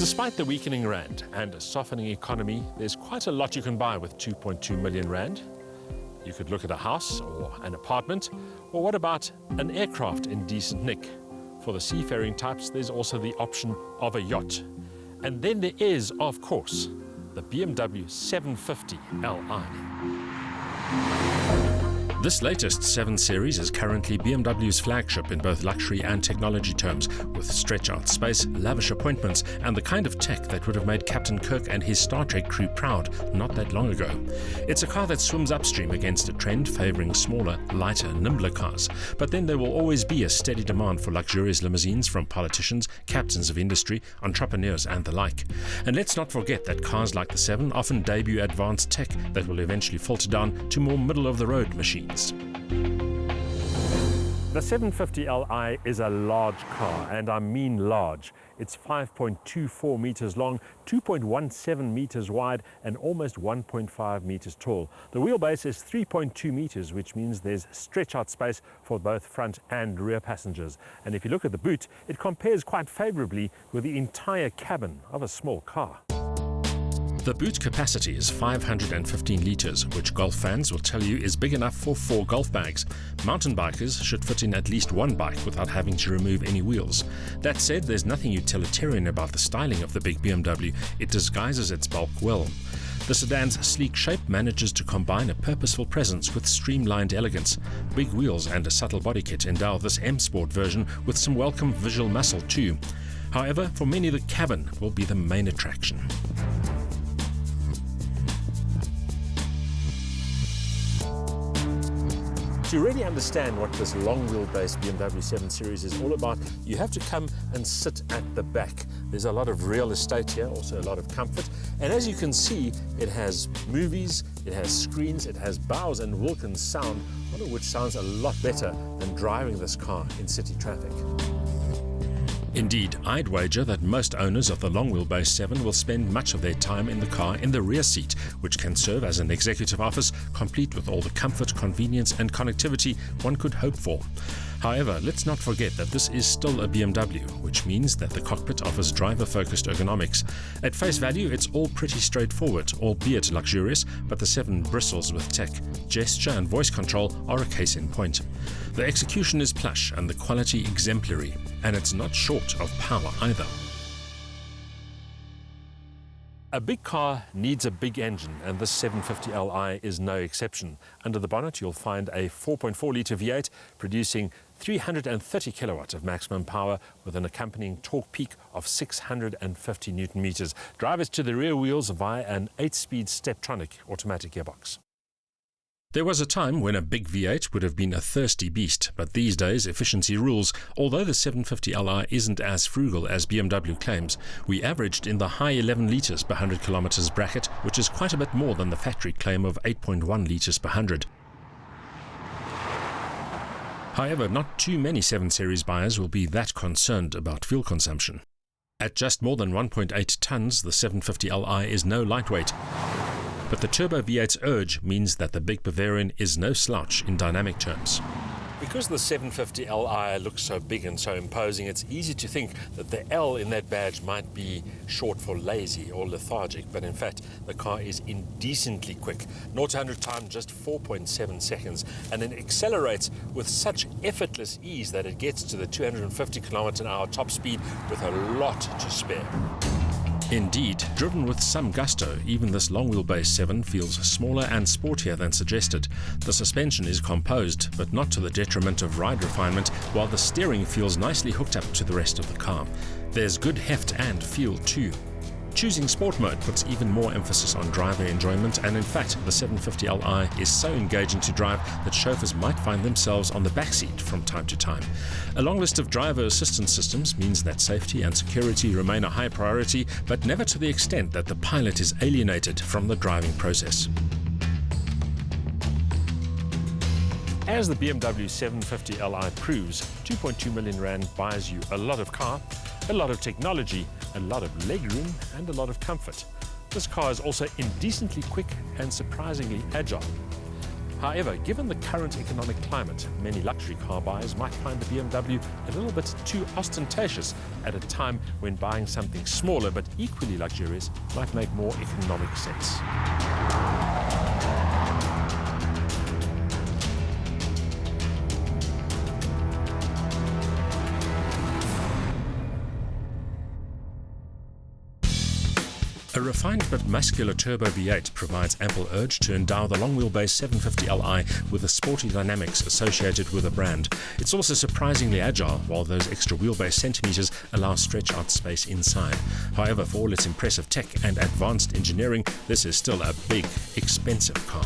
Despite the weakening rand and a softening economy, there's quite a lot you can buy with 2.2 million rand. You could look at a house or an apartment, or what about an aircraft in decent nick? For the seafaring types, there's also the option of a yacht. And then there is, of course, the BMW 750 Li. This latest 7 Series is currently BMW's flagship in both luxury and technology terms, with stretch-out space, lavish appointments, and the kind of tech that would have made Captain Kirk and his Star Trek crew proud not that long ago. It's a car that swims upstream against a trend favouring smaller, lighter, nimbler cars. But then there will always be a steady demand for luxurious limousines from politicians, captains of industry, entrepreneurs, and the like. And let's not forget that cars like the 7 often debut advanced tech that will eventually filter down to more middle-of-the-road machines. The 750 Li is a large car, and I mean large. It's 5.24 meters long, 2.17 meters wide, and almost 1.5 meters tall. The wheelbase is 3.2 meters, which means there's stretch-out space for both front and rear passengers. And if you look at the boot, it compares quite favorably with the entire cabin of a small car. The boot capacity is 515 litres, which golf fans will tell you is big enough for 4 golf bags. Mountain bikers should fit in at least 1 bike without having to remove any wheels. That said, there's nothing utilitarian about the styling of the big BMW. It disguises its bulk well. The sedan's sleek shape manages to combine a purposeful presence with streamlined elegance. Big wheels and a subtle body kit endow this M Sport version with some welcome visual muscle too. However, for many the cabin will be the main attraction. To really understand what this long wheelbase BMW 7 Series is all about, you have to come and sit at the back. There's a lot of real estate here, also a lot of comfort. And as you can see, it has movies, it has screens, it has Bowers and Wilkins sound, one of which sounds a lot better than driving this car in city traffic. Indeed, I'd wager that most owners of the long wheelbase 7 will spend much of their time in the car in the rear seat, which can serve as an executive office, complete with all the comfort, convenience and connectivity one could hope for. However, let's not forget that this is still a BMW, which means that the cockpit offers driver-focused ergonomics. At face value, it's all pretty straightforward, albeit luxurious, but the 7 bristles with tech. Gesture and voice control are a case in point. The execution is plush and the quality exemplary, and it's not short of power either. A big car needs a big engine, and this 750 Li is no exception. Under the bonnet, you'll find a 4.4-litre V8 producing 330 kilowatts of maximum power with an accompanying torque peak of 650 Newton meters. Drivers to the rear wheels via an 8-speed S-tronic automatic gearbox. There was a time when a big V8 would have been a thirsty beast, but these days efficiency rules. Although the 750 Li isn't as frugal as BMW claims, we averaged in the high 11 litres per 100 kilometers bracket, which is quite a bit more than the factory claim of 8.1 litres per 100. However, not too many 7 Series buyers will be that concerned about fuel consumption. At just more than 1.8 tonnes, the 750 Li is no lightweight. But the turbo V8's urge means that the big Bavarian is no slouch in dynamic terms. Because the 750 Li looks so big and so imposing, it's easy to think that the L in that badge might be short for lazy or lethargic, but in fact the car is indecently quick. 0 to 100 time just 4.7 seconds, and then accelerates with such effortless ease that it gets to the 250 km/h top speed with a lot to spare. Indeed, driven with some gusto, even this long wheelbase 7 feels smaller and sportier than suggested. The suspension is composed, but not to the detriment of ride refinement, while the steering feels nicely hooked up to the rest of the car. There's good heft and feel too. Choosing sport mode puts even more emphasis on driver enjoyment, and in fact the 750 Li is so engaging to drive that chauffeurs might find themselves on the backseat from time to time. A long list of driver assistance systems means that safety and security remain a high priority, but never to the extent that the pilot is alienated from the driving process. As the BMW 750 Li proves, 2.2 million rand buys you a lot of car, a lot of technology, a lot of legroom and a lot of comfort. This car is also indecently quick and surprisingly agile. However, given the current economic climate, many luxury car buyers might find the BMW a little bit too ostentatious at a time when buying something smaller but equally luxurious might make more economic sense. A refined but muscular turbo V8 provides ample urge to endow the long-wheelbase 750 Li with the sporty dynamics associated with the brand. It's also surprisingly agile, while those extra wheelbase centimetres allow stretch-out space inside. However, for all its impressive tech and advanced engineering, this is still a big, expensive car.